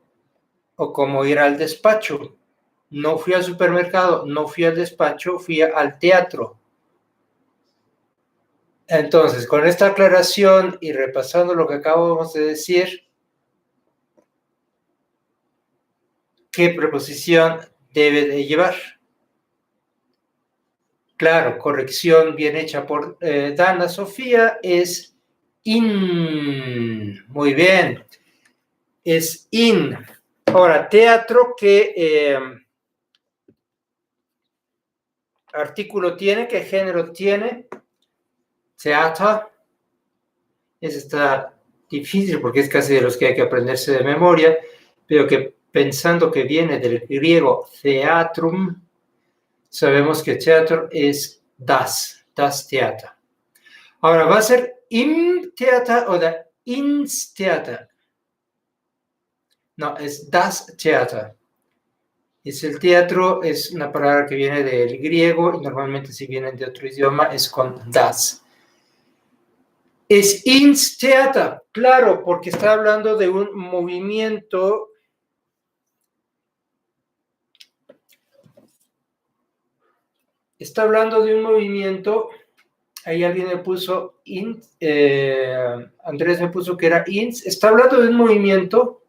o como ir al despacho. No fui al supermercado, no fui al despacho, fui al teatro. Entonces, con esta aclaración y repasando lo que acabamos de decir, ¿qué preposición debe de llevar? Claro, corrección bien hecha por Dana Sofía es in. Muy bien, es in. Ahora, teatro, ¿qué artículo tiene? ¿Qué género tiene? Theater. Eso está difícil porque es casi de los que hay que aprenderse de memoria, pero que pensando que viene del griego theatrum, sabemos que teatro es das Theater. Ahora, ¿va a ser im Theater o ins Theater? No, es das Theater. Es el teatro, es una palabra que viene del griego y normalmente si viene de otro idioma es con das. Es ins Theater, claro, porque está hablando de un movimiento. Está hablando de un movimiento. Ahí alguien me puso, Andrés me puso que era ins. Está hablando de un movimiento.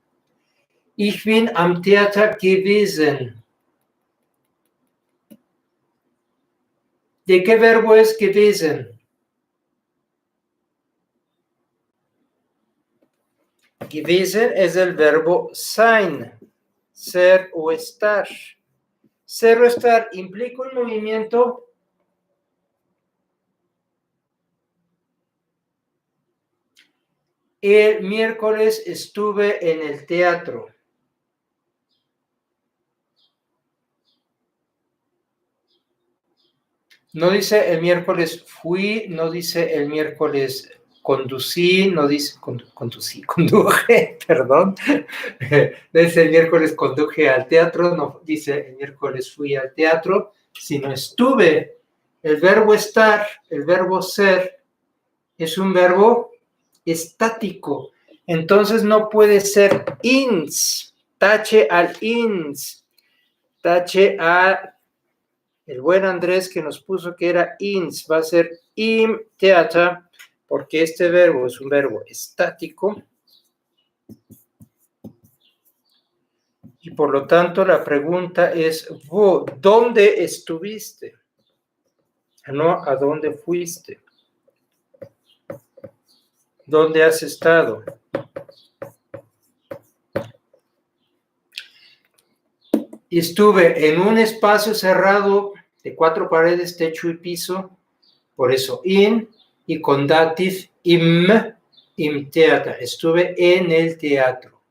Ich bin am Theater gewesen. ¿De qué verbo es gewesen? Gewesen es el verbo sein, ser o estar. Ser o estar implica un movimiento. El miércoles estuve en el teatro. No dice el miércoles fui, no dice el miércoles conducí, no dice conduje, perdón. No dice el miércoles conduje al teatro, no dice el miércoles fui al teatro, sino estuve. El verbo estar, el verbo ser, es un verbo estático. Entonces no puede ser ins. Tache al ins. Tache a el buen Andrés que nos puso que era ins. Va a ser im theater, porque este verbo es un verbo estático. Y por lo tanto la pregunta es, ¿dónde estuviste? No, ¿a dónde fuiste? ¿Dónde has estado? Estuve en un espacio cerrado de 4 paredes, techo y piso, por eso in, y con dativ im theater. Estuve en el teatro.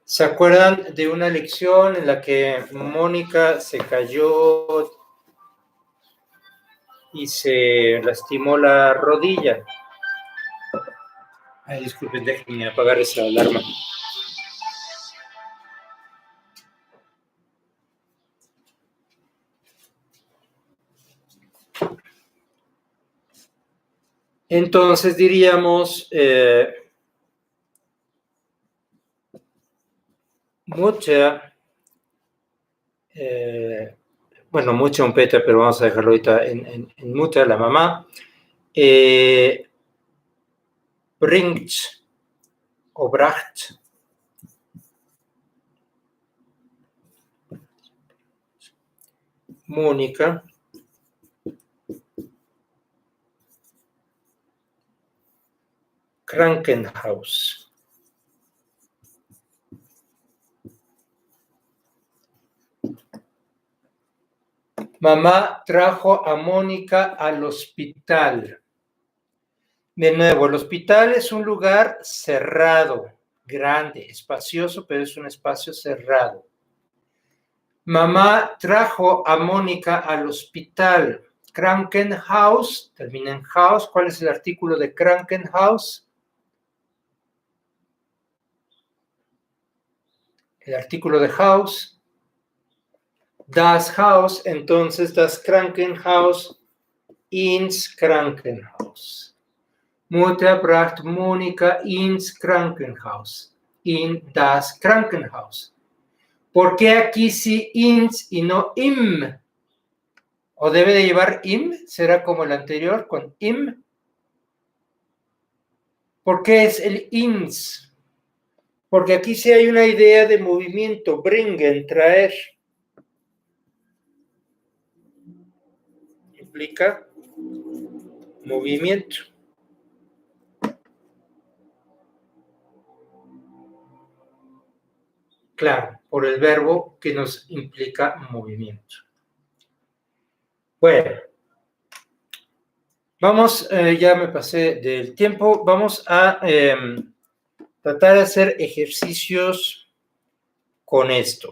¿Se acuerdan de una lección en la que Mónica se cayó y se lastimó la rodilla? Ay, disculpen, déjenme apagar esa alarma. Entonces diríamos, mucha, bueno, mucha un peta, pero vamos a dejarlo ahorita en muta, la mamá, bringt o bracht Mónica Krankenhaus. Mamá trajo a Mónica al hospital. De nuevo, el hospital es un lugar cerrado, grande, espacioso, pero es un espacio cerrado. Mamá trajo a Mónica al hospital. Krankenhaus, termina en house. ¿Cuál es el artículo de Krankenhaus? El artículo de house. Das Haus, entonces das Krankenhaus ins Krankenhaus. Mutter bracht Mónica ins Krankenhaus. In das Krankenhaus. ¿Por qué aquí sí ins y no im? ¿O debe de llevar im? ¿Será como el anterior con im? ¿Por qué es el ins? Porque aquí sí hay una idea de movimiento, bringen, traer. Implica movimiento. Claro, por el verbo que nos implica movimiento. Bueno, vamos, ya me pasé del tiempo, vamos a tratar de hacer ejercicios con esto.